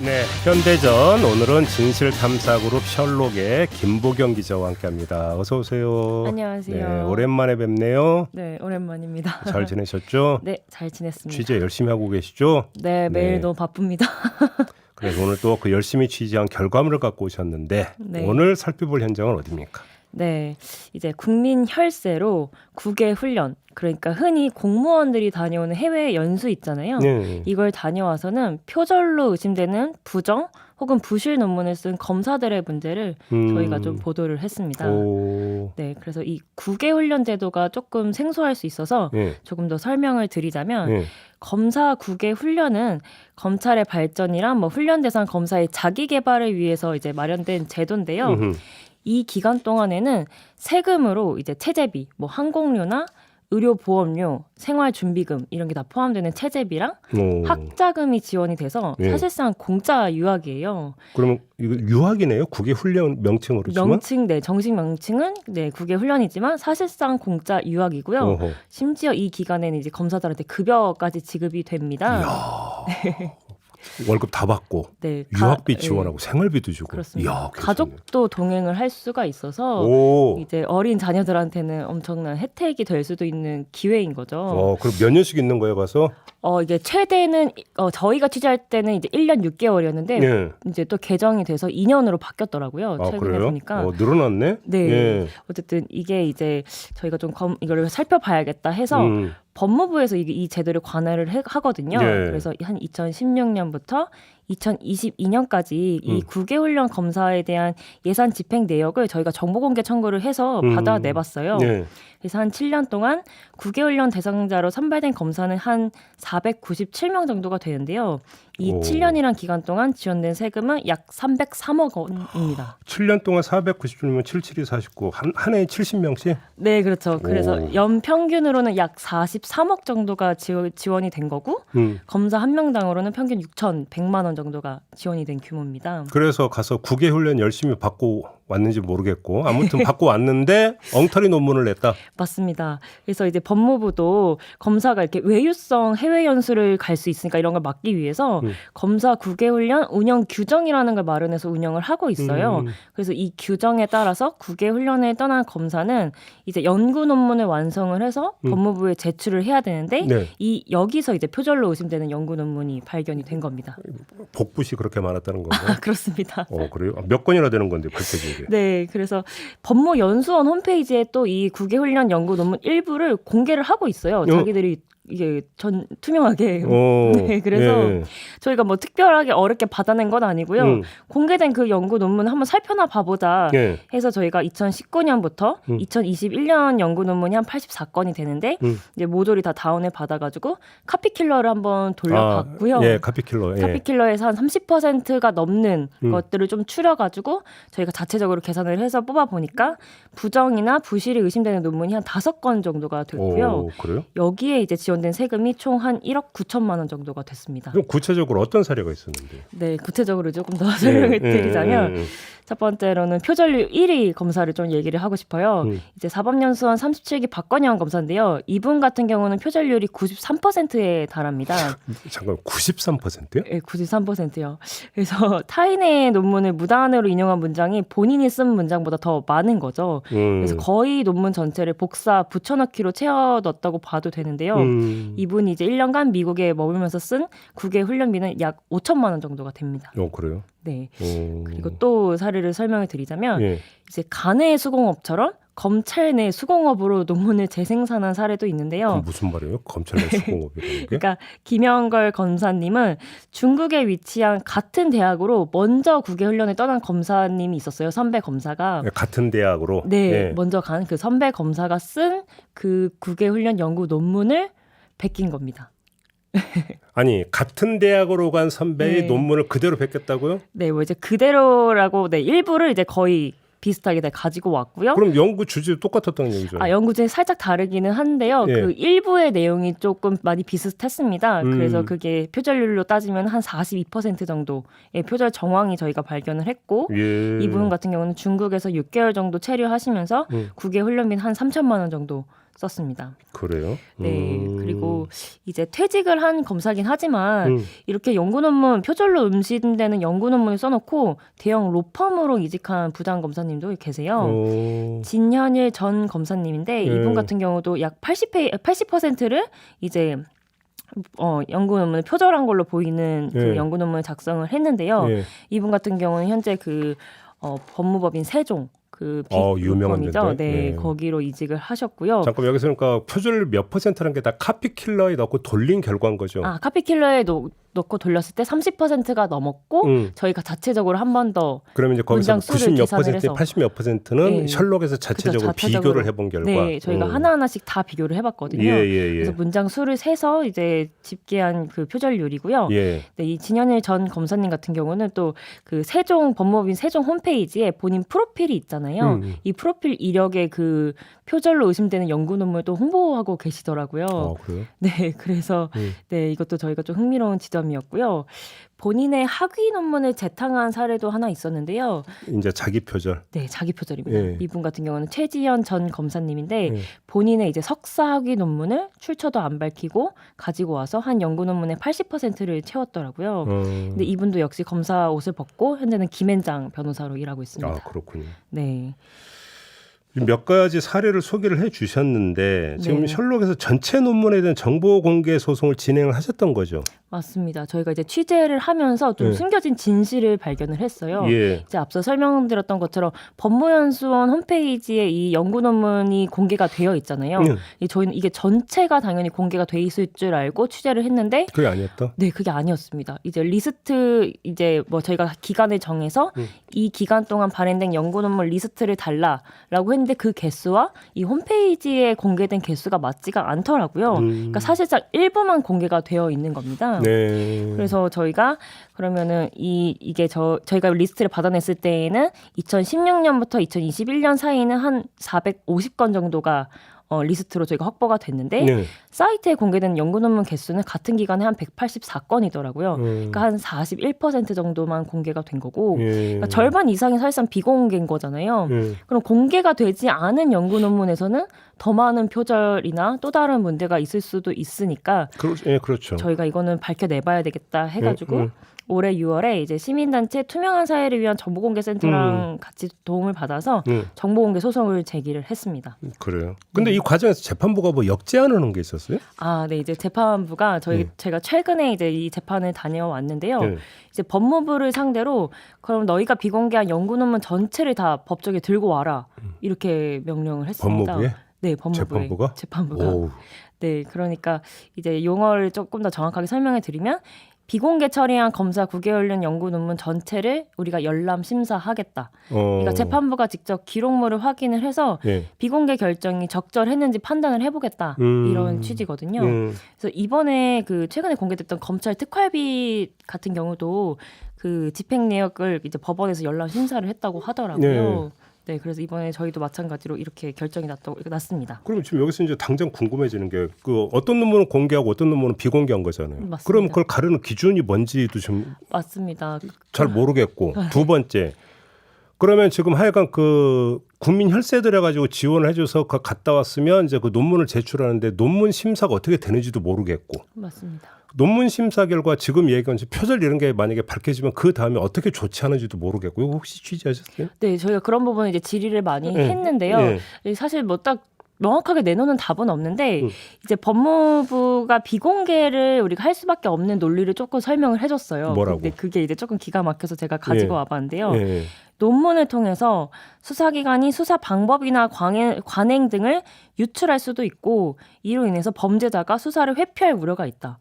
네, 현대전 오늘은 진실탐사그룹 셜록의 김보경 기자와 함께합니다. 어서 오세요. 안녕하세요. 네, 오랜만에 뵙네요. 네, 오랜만입니다. 잘 지내셨죠? 네, 잘 지냈습니다. 취재 열심히 하고 계시죠? 네, 매일 네. 너무 바쁩니다. 그래서 오늘 또 그 열심히 취재한 결과물을 갖고 오셨는데 네. 오늘 살펴볼 현장은 어디입니까? 네, 이제 국민 혈세로 국외 훈련, 그러니까 흔히 공무원들이 다녀오는 해외 연수 있잖아요. 네. 이걸 다녀와서는 표절로 의심되는 부정 혹은 부실 논문을 쓴 검사들의 문제를 저희가 좀 보도를 했습니다. 오. 네, 그래서 이 국외 훈련 제도가 조금 생소할 수 있어서 예. 조금 더 설명을 드리자면 예. 검사 국외 훈련은 검찰의 발전이랑 훈련 대상 검사의 자기 개발을 위해서 이제 마련된 제도인데요. 음흠. 이 기간 동안에는 세금으로 이제 체재비, 항공료나 의료보험료, 생활준비금 이런 게 다 포함되는 체재비랑 오. 학자금이 지원이 돼서 예. 사실상 공짜 유학이에요. 그러면 이거 유학이네요? 국외 훈련 명칭으로지만? 명칭, 네, 정식 명칭은 네, 국외 훈련이지만 사실상 공짜 유학이고요. 어허. 심지어 이 기간에는 이제 검사들한테 급여까지 지급이 됩니다. 월급 다 받고 네, 유학비 네, 지원하고 생활비도 주고. 그렇습니다. 이야, 괜찮네. 가족도 동행을 할 수가 있어서 오. 이제 어린 자녀들한테는 엄청난 혜택이 될 수도 있는 기회인 거죠. 그럼 몇 년씩 있는 거예요, 가서? 이게 최대는 저희가 취재할 때는 이제 1년 6개월이었는데 예. 이제 또 개정이 돼서 2년으로 바뀌었더라고요. 아, 최근에 그래요? 보니까. 늘어났네? 네. 예. 어쨌든 이게 이제 저희가 좀 이거를 살펴봐야겠다 해서 법무부에서 이 제도를 관할을 하거든요. 예. 그래서 한 2016년부터 2022년까지 이 국외훈련 검사에 대한 예산 집행 내역을 저희가 정보공개 청구를 해서 받아내봤어요. 예. 그래서 한 7년 동안 국외훈련 대상자로 선발된 검사는 한 497명 정도가 되는데요. 이 오. 7년이란 기간 동안 지원된 세금은 약 303억 원입니다. 7년 동안 490주면 77이 49. 한 해에 70명씩? 네, 그렇죠. 그래서 오. 연 평균으로는 약 43억 정도가 지원이 된 거고 검사 한 명당으로는 평균 6,100만 원 정도가 지원이 된 규모입니다. 그래서 가서 국외 훈련 열심히 받고 왔는지 모르겠고 아무튼 받고 왔는데 엉터리 논문을 냈다. 맞습니다. 그래서 이제 법무부도 검사가 이렇게 외유성 해외 연수를 갈 수 있으니까 이런 걸 막기 위해서 검사 국외훈련 운영 규정이라는 걸 마련해서 운영을 하고 있어요. 그래서 이 규정에 따라서 국외훈련을 떠난 검사는 이제 연구 논문을 완성을 해서 법무부에 제출을 해야 되는데 네. 여기서 이제 표절로 의심되는 연구 논문이 발견이 된 겁니다. 복붙이 그렇게 많았다는 거고. 그렇습니다. 그래요? 몇 건이나 되는 건데 발표지에. 네, 그래서 법무연수원 홈페이지에 또 이 국외훈련 연구 논문 일부를 공개를 하고 있어요. 자기들이 이게 투명하게. 네, 그래서 예. 저희가 특별하게 어렵게 받아낸 건 아니고요. 공개된 그 연구 논문을 한번 살펴나 봐보자 예. 해서 저희가 2019년부터 2021년 연구 논문이 한 84건이 되는데 이제 모조리 다 다운을 받아가지고 카피킬러를 한번 돌려봤고요. 예, 카피킬러. 예. 카피킬러에서 한 30%가 넘는 것들을 좀 추려가지고 저희가 자체적으로 계산을 해서 뽑아보니까 부정이나 부실이 의심되는 논문이 한 5건 정도가 됐고요. 그래요? 여기에 이제 지원된 세금이 총 한 1억 9천만 원 정도가 됐습니다. 그럼 구체적으로 어떤 사례가 있었는데? 네, 구체적으로 조금 더 설명을 드리자면 첫 번째로는 표절률 1위 검사를 좀 얘기를 하고 싶어요. 이제 사법연수원 37기 박건영 검사인데요. 이분 같은 경우는 표절률이 93%에 달합니다. 잠깐 93%요? 네, 93%요. 그래서 타인의 논문을 무단으로 인용한 문장이 본인이 쓴 문장보다 더 많은 거죠. 그래서 거의 논문 전체를 복사 붙여넣기로 채워 넣었다고 봐도 되는데요. 이분이 이제 1년간 미국에 머물면서 쓴 국외 훈련비는 약 5천만 원 정도가 됩니다. 그래요? 네. 그리고 또 사례를 설명을 드리자면 예. 이제 간해 수공업처럼 검찰 내 수공업으로 논문을 재생산한 사례도 있는데요. 그럼 무슨 말이에요? 검찰 내 수공업이라는 게? 그러니까 김영걸 검사님은 중국에 위치한 같은 대학으로 먼저 국외 훈련에 떠난 검사님이 있었어요. 선배 검사가. 같은 대학으로? 네, 예. 먼저 간 그 선배 검사가 쓴 그 국외 훈련 연구 논문을 베낀 겁니다. 아니 같은 대학으로 간 선배의 네. 논문을 그대로 베꼈다고요? 네, 이제 그대로라고 일부를 이제 거의 비슷하게 가지고 왔고요. 그럼 연구 주제도 똑같았다는 얘기죠? 연구진이 살짝 다르기는 한데요. 예. 그 일부의 내용이 조금 많이 비슷했습니다. 그래서 그게 표절률로 따지면 한 42% 정도의 표절 정황이 저희가 발견을 했고 예. 이분 같은 경우는 중국에서 6개월 정도 체류하시면서 국외 훈련비 한 3천만 원 정도 썼습니다. 그래요? 네, 그리고 이제 퇴직을 한 검사긴 하지만 이렇게 연구 논문 표절로 음신되는 연구 논문을 써놓고 대형 로펌으로 이직한 부장 검사님도 계세요. 진현일 전 검사님인데 이분 같은 경우도 약 80%를 이제 연구 논문을 표절한 걸로 보이는 그 연구 논문을 작성을 했는데요. 이분 같은 경우는 현재 그 법무법인 세종 그 유명한데요. 네, 거기로 이직을 하셨고요. 잠깐 여기서 그러니까 표절 몇 %라는 게 다 카피킬러에 넣고 돌린 결과인 거죠. 카피킬러에 넣고 돌렸을 때 30%가 넘었고 저희가 자체적으로 한 번 더 그러면 이제 거기서 90몇 %, 80몇 %는 셜록에서 자체적으로 비교를 해본 결과. 네, 저희가 하나하나씩 다 비교를 해봤거든요. 그래서 문장 수를 세서 이제 집계한 그 표절률이고요. 네, 이 진현일 전 검사님 같은 경우는 또 그 세종 법무법인 세종 홈페이지에 본인 프로필이 있잖아요. 이 프로필 이력에 그 표절로 의심되는 연구 논문도 홍보하고 계시더라고요. 그래요? 네, 그래서 네, 이것도 저희가 좀 흥미로운 지점이었고요. 본인의 학위 논문을 재탕한 사례도 하나 있었는데요. 이제 자기 표절. 네, 자기 표절입니다. 이분 같은 경우는 최지연 전 검사님인데 본인의 이제 석사 학위 논문을 출처도 안 밝히고 가지고 와서 한 연구 논문의 80%를 채웠더라고요. 근데 이분도 역시 검사 옷을 벗고 현재는 김앤장 변호사로 일하고 있습니다. 그렇군요. 네. 몇 가지 사례를 소개를 해주셨는데 지금 셜록에서 전체 논문에 대한 정보 공개 소송을 진행을 하셨던 거죠? 맞습니다. 저희가 이제 취재를 하면서 좀 숨겨진 진실을 발견을 했어요. 이제 앞서 설명드렸던 것처럼 법무연수원 홈페이지에 이 연구 논문이 공개가 되어 있잖아요. 저희는 이게 전체가 당연히 공개가 돼 있을 줄 알고 취재를 했는데 그게 아니었다? 네, 그게 아니었습니다. 이제 리스트 이제 뭐 저희가 기간을 정해서 이 기간 동안 발행된 연구 논문 리스트를 달라라고 했는데 그 개수와 이 홈페이지에 공개된 개수가 맞지가 않더라고요. 그러니까 사실상 일부만 공개가 되어 있는 겁니다. 그래서 저희가 그러면은 이게 저희가 리스트를 받아냈을 때에는 2016년부터 2021년 사이에는 한 450건 정도가 리스트로 저희가 확보가 됐는데 사이트에 공개된 연구 논문 개수는 같은 기간에 한 184건이더라고요. 그러니까 한 41% 정도만 공개가 된 거고 그러니까 절반 이상이 사실상 비공개인 거잖아요. 그럼 공개가 되지 않은 연구 논문에서는 더 많은 표절이나 또 다른 문제가 있을 수도 있으니까 그렇죠. 저희가 이거는 밝혀내봐야 되겠다 해가지고 올해 6월에 이제 시민단체 투명한 사회를 위한 정보공개센터랑 같이 도움을 받아서 정보공개 소송을 제기를 했습니다. 그래요. 근데 이 과정에서 재판부가 뭐 역제안하는 게 있었어요? 네, 이제 재판부가 제가 최근에 이제 이 재판을 다녀왔는데요. 이제 법무부를 상대로 그럼 너희가 비공개한 연구 논문 전체를 다 법정에 들고 와라 이렇게 명령을 했습니다. 법무부에? 네, 법무부가. 오. 네, 그러니까 이제 용어를 조금 더 정확하게 설명해 드리면 비공개 처리한 검사 9개월련 연구 논문 전체를 우리가 열람 심사하겠다. 그러니까 재판부가 직접 기록물을 확인을 해서 비공개 결정이 적절했는지 판단을 해보겠다. 이런 취지거든요. 그래서 이번에 그 최근에 공개됐던 검찰 특활비 같은 경우도 그 집행 내역을 이제 법원에서 열람 심사를 했다고 하더라고요. 네, 그래서 이번에 저희도 마찬가지로 이렇게 결정이 났습니다. 그럼 지금 여기서 이제 당장 궁금해지는 게 그 어떤 논문은 공개하고 어떤 논문은 비공개한 거잖아요. 맞습니다. 그럼 그걸 가르는 기준이 뭔지도 좀 맞습니다. 잘 모르겠고 두 번째 그러면 지금 하여간 그 국민 혈세 들여가지고 지원을 해줘서 갔다 왔으면 이제 그 논문을 제출하는데 논문 심사가 어떻게 되는지도 모르겠고. 맞습니다. 논문 심사 결과 지금 얘기한 표절 이런 게 만약에 밝혀지면 그 다음에 어떻게 조치하는지도 모르겠고 이거 혹시 취재하셨어요? 네, 저희가 그런 부분은 이제 질의를 많이 했는데요. 사실 뭐 딱 명확하게 내놓는 답은 없는데 이제 법무부가 비공개를 우리가 할 수밖에 없는 논리를 조금 설명을 해줬어요. 뭐라고? 근데 그게 이제 조금 기가 막혀서 제가 가지고 와봤는데요. 논문을 통해서 수사기관이 수사 방법이나 관행 등을 유출할 수도 있고 이로 인해서 범죄자가 수사를 회피할 우려가 있다.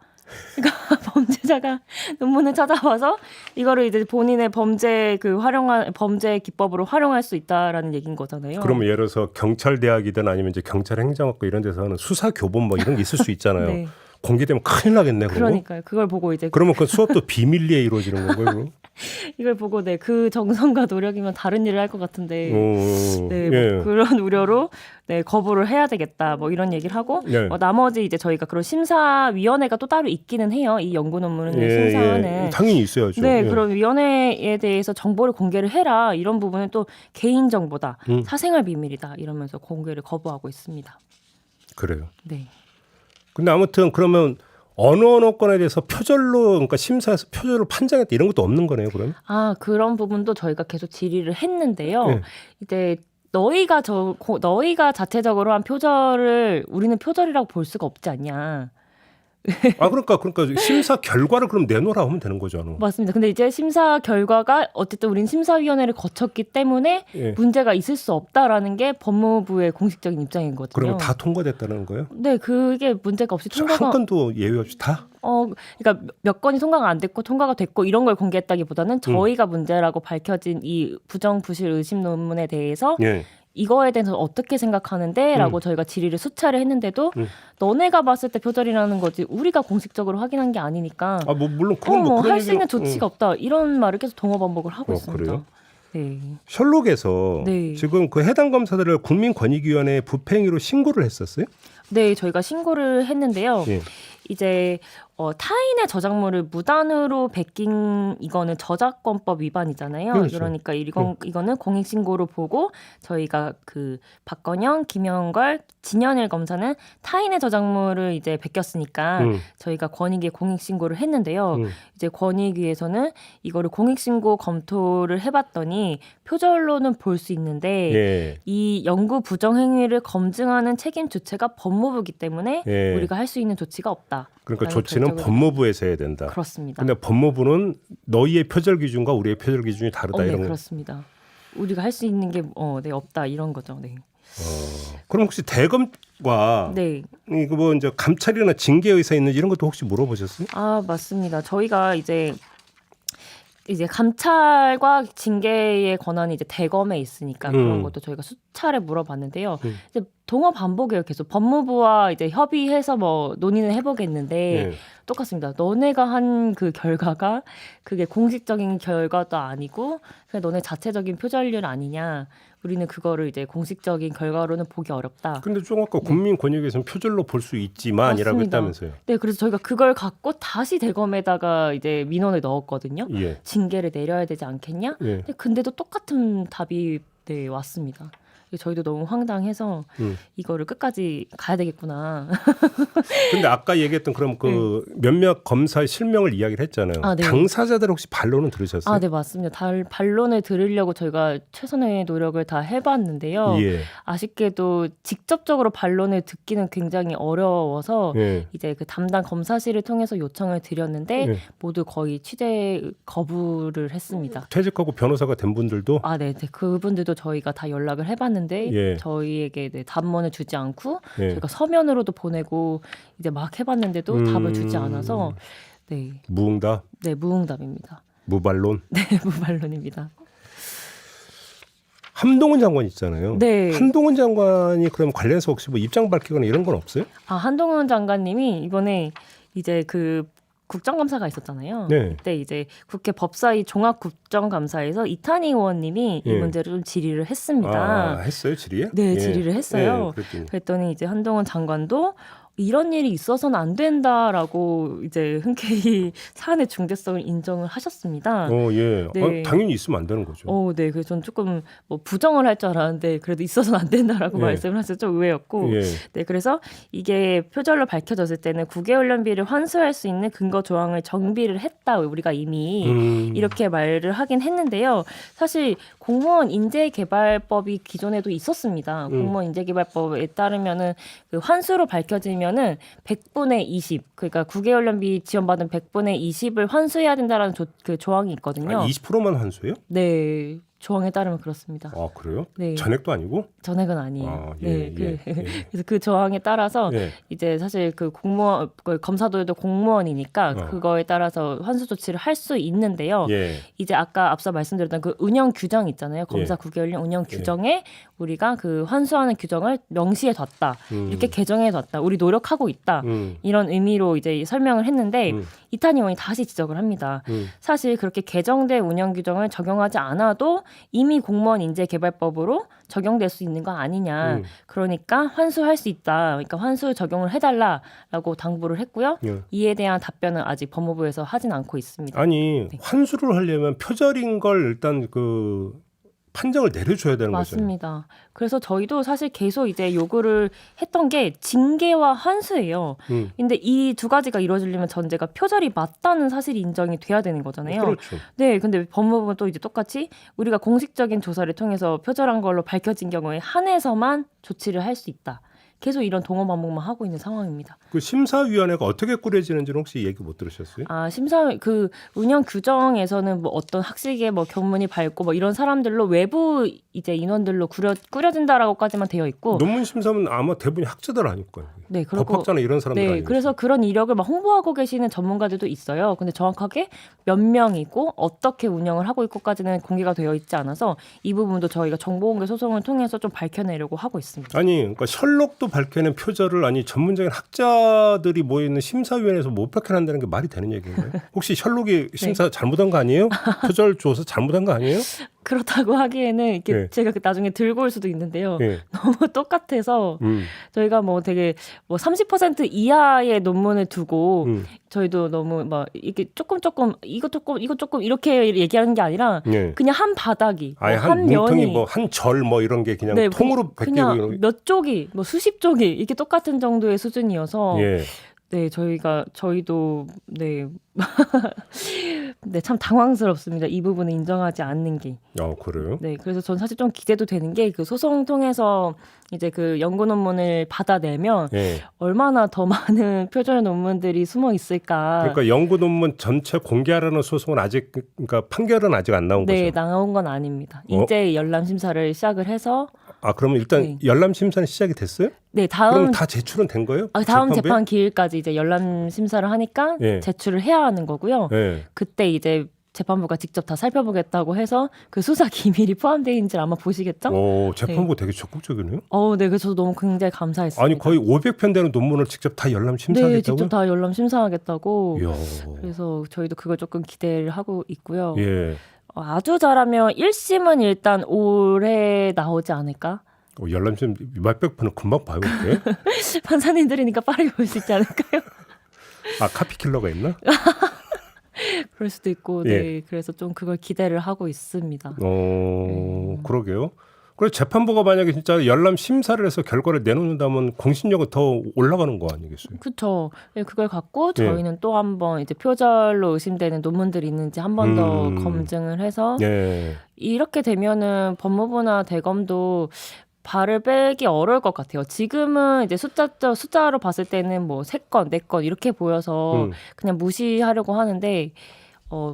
그러니까 범죄자가 논문을 찾아와서 이거를 이제 본인의 범죄 기법으로 활용할 수 있다라는 얘기인 거잖아요. 그러면 예를 들어서 경찰 대학이든 아니면 이제 경찰 행정학과 이런 데서는 수사 교본 뭐 이런 게 있을 수 있잖아요. 네. 공개되면 큰일 나겠네. 그러니까요. 그걸 보고 이제 그러면 그 수업도 비밀리에 이루어지는 건가요? 이걸 보고 그 정성과 노력이면 다른 일을 할 것 같은데 네, 뭐 그런 우려로 거부를 해야 되겠다 뭐 이런 얘기를 하고 나머지 이제 저희가 그런 심사위원회가 또 따로 있기는 해요. 이 연구 논문을 심사하는 당연히 있어야죠. 네, 그런 위원회에 대해서 정보를 공개를 해라 이런 부분은 또 개인 정보다 사생활 비밀이다 이러면서 공개를 거부하고 있습니다. 그래요. 네. 근데 아무튼 그러면 어느 건에 대해서 표절로 그러니까 심사에서 표절로 판정했다 이런 것도 없는 거네요, 그러면? 아, 그런 부분도 저희가 계속 질의를 했는데요. 네. 이제 너희가 자체적으로 한 표절을 우리는 표절이라고 볼 수가 없지 않냐. 아 그러니까 심사 결과를 그럼 내놓으라 하면 되는 거잖아. 맞습니다. 근데 이제 심사 결과가 어쨌든 우린 심사위원회를 거쳤기 때문에 예. 문제가 있을 수 없다라는 게 법무부의 공식적인 입장인 거거든요. 그러면 다 통과됐다는 거예요? 네, 그게 문제가 없이 통과가 한 건도 예외 없이 다? 그러니까 몇 건이 통과가 안 됐고 통과가 됐고 이런 걸 공개했다기보다는 저희가 문제라고 밝혀진 이 부정부실 의심 논문에 대해서 예. 이거에 대해서 어떻게 생각하는데? 라고 저희가 질의를 수차례 했는데도 너네가 봤을 때 표절이라는 거지 우리가 공식적으로 확인한 게 아니니까 아 뭐 물론 그런 뭐 그런 할 수 있는 얘기는- 조치가 없다. 이런 말을 계속 동어 반복을 하고 있습니다. 그래요? 네. 셜록에서 네. 지금 그 해당 검사들을 국민권익위원회에 부패행위로 신고를 했었어요? 네, 저희가 신고를 했는데요. 예. 이제 타인의 저작물을 무단으로 베낀 이거는 저작권법 위반이잖아요. 그렇죠. 그러니까 이거는 공익신고로 보고 저희가 그 박건영, 김영걸, 진현일 검사는 타인의 저작물을 이제 베꼈으니까 저희가 권익위에 공익신고를 했는데요. 이제 권익위에서는 이거를 공익신고 검토를 해봤더니 표절로는 볼 수 있는데 예. 이 연구 부정 행위를 검증하는 책임 주체가 법무부이기 때문에 예. 우리가 할 수 있는 조치가 없다. 그러니까 라는 조치는 결정을 법무부에서 해야 된다. 그렇습니다. 근데 법무부는 너희의 표절 기준과 우리의 표절 기준이 다르다 네, 이런 거. 그렇습니다. 우리가 할 수 있는 게 네, 없다 이런 거죠. 네. 그럼 혹시 대검과 네. 이거 뭐 이제 감찰이나 징계 의사 있는지 이런 것도 혹시 물어보셨어요? 아, 맞습니다. 저희가 이제 감찰과 징계의 권한이 이제 대검에 있으니까 그런 것도 저희가 수차례 물어봤는데요. 이제 동어 반복이에요. 계속 법무부와 이제 협의해서 뭐 논의는 해보겠는데 예. 똑같습니다. 너네가 한 그 결과가 그게 공식적인 결과도 아니고 그냥 너네 자체적인 표절률 아니냐. 우리는 그거를 이제 공식적인 결과로는 보기 어렵다. 근데 좀 아까 국민권익위에서는 표절로 볼 수 있지만이라고 맞습니다. 했다면서요. 네, 그래서 저희가 그걸 갖고 다시 대검에다가 이제 민원을 넣었거든요. 예. 징계를 내려야 되지 않겠냐? 예. 근데도 똑같은 답이 네, 왔습니다. 저희도 너무 황당해서 이거를 끝까지 가야 되겠구나. 근데 아까 얘기했던 그럼 그 몇몇 검사의 실명을 이야기를 했잖아요. 아, 네. 당사자들 혹시 반론은 들으셨어요? 아, 네, 맞습니다. 반론을 들으려고 저희가 최선의 노력을 다 해봤는데요. 예. 아쉽게도 직접적으로 반론을 듣기는 굉장히 어려워서 예. 이제 그 담당 검사실을 통해서 요청을 드렸는데 예. 모두 거의 취재 거부를 했습니다. 퇴직하고 변호사가 된 분들도 아, 네, 그분들도 저희가 다 연락을 해봤는데 예. 저희에게 답문을 주지 않고 예. 저희가 서면으로도 보내고 이제 막 해봤는데도 답을 주지 않아서 네, 무응답, 네, 무응답입니다. 무반론. 네, 무반론입니다. 한동훈 장관 있잖아요. 네. 한동훈 장관이 그럼 관련해서 혹시 뭐 입장 밝히거나 이런 건 없어요? 아, 한동훈 장관님이 이번에 이제 그 국정감사가 있었잖아요. 네. 그때 이제 국회 법사위 종합국정감사에서 이탄희 의원님이 이 예. 문제를 좀 질의를 했습니다. 아, 했어요, 질의에? 네, 예. 질의를 했어요. 예, 그랬더니. 그랬더니 이제 한동훈 장관도 이런 일이 있어서는 안 된다라고 이제 흔쾌히 사안의 중대성을 인정을 하셨습니다. 예. 네. 당연히 있으면 안 되는 거죠. 네, 그래서 저는 조금 뭐 부정을 할 줄 알았는데 그래도 있어서는 안 된다라고 예. 말씀을 하셔서 좀 의외였고, 예. 네, 그래서 이게 표절로 밝혀졌을 때는 국외훈련비를 환수할 수 있는 근거 조항을 정비를 했다 우리가 이미 이렇게 말을 하긴 했는데요. 사실 공무원 인재개발법이 기존에도 있었습니다. 공무원 인재개발법에 따르면은 그 환수로 밝혀지면은 100분의 20, 그러니까 국외훈련비 지원받은 100분의 20을 환수해야 된다라는 그 조항이 있거든요. 20%만 환수해요? 네, 조항에 따르면 그렇습니다. 아, 그래요? 네. 전액도 아니고? 전액은 아니에요. 아, 예, 네, 예. 그래서 그 조항에 따라서 예. 이제 사실 그 공무원, 그 검사들도 공무원이니까 그거에 따라서 환수 조치를 할 수 있는데요. 예. 이제 아까 앞서 말씀드렸던 그 운영 규정 있잖아요. 검사 국외훈련 운영 규정에 우리가 그 환수하는 규정을 명시해 뒀다. 이렇게 개정해 뒀다. 우리 노력하고 있다. 이런 의미로 이제 설명을 했는데 이탄희 의원이 다시 지적을 합니다. 사실 그렇게 개정된 운영 규정을 적용하지 않아도 이미 공무원 인재개발법으로 적용될 수 있는 거 아니냐. 그러니까 환수할 수 있다. 그러니까 환수 적용을 해달라라고 당부를 했고요. 예. 이에 대한 답변은 아직 법무부에서 하진 않고 있습니다. 아니, 네. 환수를 하려면 표절인 걸 일단 그 판정을 내려줘야 되는 거죠. 맞습니다. 그래서 저희도 사실 계속 이제 요구를 했던 게 징계와 환수예요. 근데 이 두 가지가 이루어지려면 전제가 표절이 맞다는 사실이 인정이 돼야 되는 거잖아요. 그렇죠. 네, 근데 법무부는 또 이제 똑같이 우리가 공식적인 조사를 통해서 표절한 걸로 밝혀진 경우에 한해서만 조치를 할 수 있다. 계속 이런 동원 반복만 하고 있는 상황입니다. 그 심사위원회가 어떻게 꾸려지는지는 혹시 얘기 못 들으셨어요? 그 운영 규정에서는 뭐 어떤 학식의 뭐 견문이 밝고 뭐 이런 사람들로 외부 이제 인원들로 꾸려진다라고까지만 되어 있고. 논문 심사는 아마 대부분이 학자들 아닐까요? 네, 그리고 법학자나 이런 사람들 네, 아니겠어요? 그래서 그런 이력을 막 홍보하고 계시는 전문가들도 있어요. 근데 정확하게 몇 명이고 어떻게 운영을 하고 있고까지는 공개가 되어 있지 않아서 이 부분도 저희가 정보공개 소송을 통해서 좀 밝혀내려고 하고 있습니다. 아니, 그러니까 셜록도 밝혀낸 표절을 전문적인 학자들이 모여있는 심사위원회에서 못 밝혀낸다는 게 말이 되는 얘기인가요? 혹시 셜록이 심사 잘못한 거 아니에요? 표절 조사 잘못한 거 아니에요? 그렇다고 하기에는 이렇게 네. 제가 나중에 들고 올 수도 있는데요. 네. 너무 똑같아서 저희가 뭐 되게 뭐 30% 이하의 논문을 두고 저희도 너무 막 이게 조금 이거 조금 이렇게 얘기하는 게 아니라 네. 그냥 한 바닥이 아예 뭐 한 뭉텅이 면이 뭐 한 절 뭐 이런 게 그냥 네, 통으로 베끼고 그냥 이런 게. 몇 쪽이 뭐 수십 쪽이 이게 똑같은 정도의 수준이어서 예. 네, 저희도 네. 네, 참 당황스럽습니다. 이 부분을 인정하지 않는 게. 그래요? 네, 그래서 전 사실 좀 기대도 되는 게 그 소송 통해서 이제 그 연구 논문을 받아내면 예. 얼마나 더 많은 표절 논문들이 숨어 있을까. 그러니까 연구 논문 전체 공개하라는 소송은 아직 그러니까 판결은 아직 안 나온 네, 거죠. 나온 건 아닙니다. 이제 열람 심사를 시작을 해서 그러면 일단 네. 열람 심사는 시작이 됐어요? 네, 그럼 다 제출은 된 거예요? 다음 재판부에? 재판 기일까지 이제 열람 심사를 하니까 예. 제출을 해야 하는 거고요. 예. 그때 이제 재판부가 직접 다 살펴보겠다고 해서 그 수사 기밀이 포함되어 있는지 아마 보시겠죠? 재판부 되게 적극적이네요. 네, 그래서 저도 너무 굉장히 감사했습니다. 아니 거의 500편 되는 논문을 직접 다 열람 심사하겠다고요? 네, 직접 다 열람 심사하겠다고. 이야. 그래서 저희도 그걸 조금 기대를 하고 있고요. 예. 아주 잘하면 1심은 일단 올해 나오지 않을까? 열람 심 몇백 편은 금방 봐요, 이게. 판사님들이니까 빠르게 볼 수 있지 않을까요? 카피킬러가 있나? 그럴 수도 있고, 예. 네. 그래서 좀 그걸 기대를 하고 있습니다. 그러게요. 그래서 재판부가 만약에 진짜 열람 심사를 해서 결과를 내놓는다면 공신력은 더 올라가는 거 아니겠어요? 그렇죠. 그걸 갖고 저희는 또 한 번 이제 표절로 의심되는 논문들이 있는지 한 번 더 검증을 해서 예. 이렇게 되면은 법무부나 대검도 발을 빼기 어려울 것 같아요. 지금은 이제 숫자로 봤을 때는 뭐 3건, 4건 이렇게 보여서 그냥 무시하려고 하는데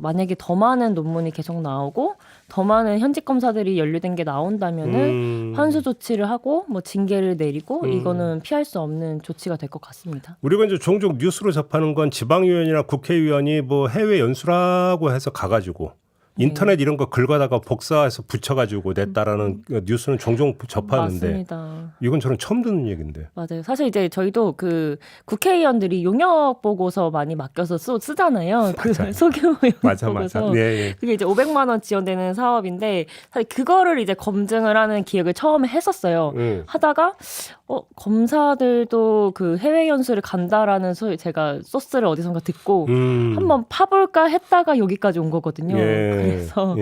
만약에 더 많은 논문이 계속 나오고 더 많은 현직 검사들이 연루된 게 나온다면은 환수 조치를 하고 뭐 징계를 내리고 이거는 피할 수 없는 조치가 될 것 같습니다. 우리가 이제 종종 뉴스로 접하는 건 지방의원이나 국회의원이 뭐 해외 연수라고 해서 가가지고 인터넷 이런 거 긁어다가 복사해서 붙여가지고 냈다라는 뉴스는 종종 접하는데 맞습니다. 이건 저는 처음 듣는 얘기인데. 맞아요. 사실 이제 저희도 그 국회의원들이 용역 보고서 많이 맡겨서 쓰잖아요. 그 소규모 용역 맞아. 보고서. 네. 그게 이제 500만 원 지원되는 사업인데 사실 그거를 이제 검증을 하는 기획을 처음에 했었어요. 하다가 검사들도 그 해외 연수를 간다라는 제가 소스를 어디선가 듣고 한번 파볼까 했다가 여기까지 온 거거든요. 그래서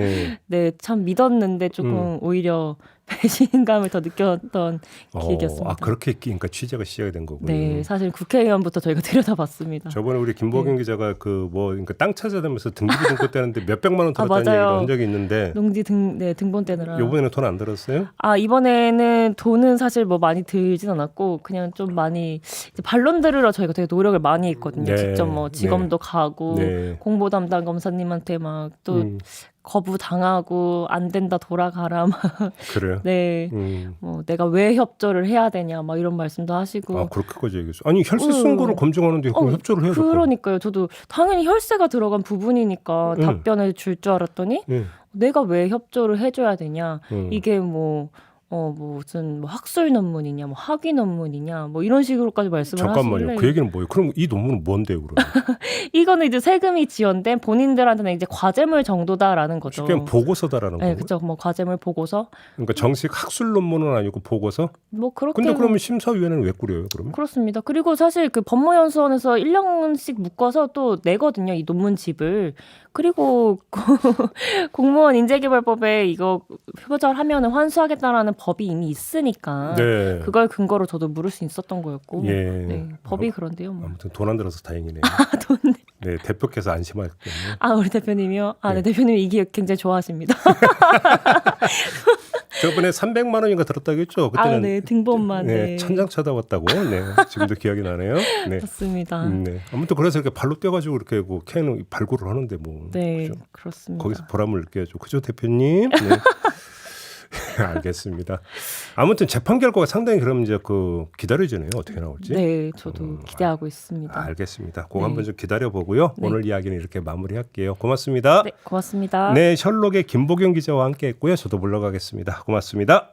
네, 참 믿었는데 조금 오히려 배신감을 더 느꼈던 기획이었습니다. 그렇게 그러니까 취재가 시작이 된 거군요. 네, 사실 국회의원부터 저희가 들여다봤습니다. 저번에 우리 김보경 기자가 그러니까 땅 찾아다니면서 등기 등본 떼는데 몇백만 원 들었다는 맞아요. 얘기를 한 적이 있는데 농지 등본 떼느라. 이번에는 돈 안 들었어요? 이번에는 돈은 사실 뭐 많이 들진 않았고 그냥 좀 많이 이제 반론 들으러 저희가 되게 노력을 많이 했거든요. 네. 직접 뭐 지검도 가고 공보 담당 검사님한테 막 또 거부 당하고 안 된다 돌아가라 막. 그래요? 네. 뭐 내가 왜 협조를 해야 되냐 막 이런 말씀도 하시고. 그렇게까지 얘기했어. 아니 혈세 쓴 거를 검증하는데 그럼 협조를 해야 돼. 그러니까요. 저도 당연히 혈세가 들어간 부분이니까 답변을 줄 줄 알았더니 내가 왜 협조를 해줘야 되냐. 이게 무슨 학술 논문이냐, 뭐 학위 논문이냐, 뭐 이런 식으로까지 말씀을 잠깐만요. 하시길래. 그 얘기는 뭐예요? 그럼 이 논문은 뭔데요, 그러면? 이거는 이제 세금이 지원된 본인들한테는 이제 과제물 정도다라는 거죠. 쉽게 보고서다라는 거예요. 네, 그렇죠. 뭐 과제물 보고서. 그러니까 정식 학술 논문은 아니고 보고서? 뭐 그렇게. 근데 그러면 심사위원회는 왜 꾸려요, 그러면? 그렇습니다. 그리고 사실 그 법무연수원에서 1년씩 묶어서 또 내거든요, 이 논문집을. 그리고 공무원 인재개발법에 이거 표절하면 환수하겠다라는 법이 이미 있으니까 네. 그걸 근거로 저도 물을 수 있었던 거였고 예. 네, 법이 그런데요. 뭐. 아무튼 돈 안 들어서 다행이네요. 돈. 네, 대표께서 안심하셨군요. 아 우리 대표님이요? 아, 네, 네. 대표님 이 기획 굉장히 좋아하십니다. 저번에 300만 원인가 들었다고 했죠. 그때는 아, 네, 등본만. 네, 네, 천장 쳐다봤다고. 네, 지금도 기억이 나네요. 네. 맞습니다. 네. 아무튼 그래서 이렇게 발로 뛰어가지고 이렇게 뭐 캐는 발굴을 하는데 뭐 네, 그죠? 그렇습니다. 거기서 보람을 느껴야죠. 그죠, 대표님? 네. 알겠습니다. 아무튼 재판 결과가 상당히 그럼 이제 그 기다려지네요. 어떻게 나올지. 네, 저도 기대하고 있습니다. 알겠습니다. 그거 네. 한번 좀 기다려 보고요. 네. 오늘 이야기는 이렇게 마무리할게요. 고맙습니다. 네, 고맙습니다. 네, 셜록의 김보경 기자와 함께했고요. 저도 물러가겠습니다. 고맙습니다.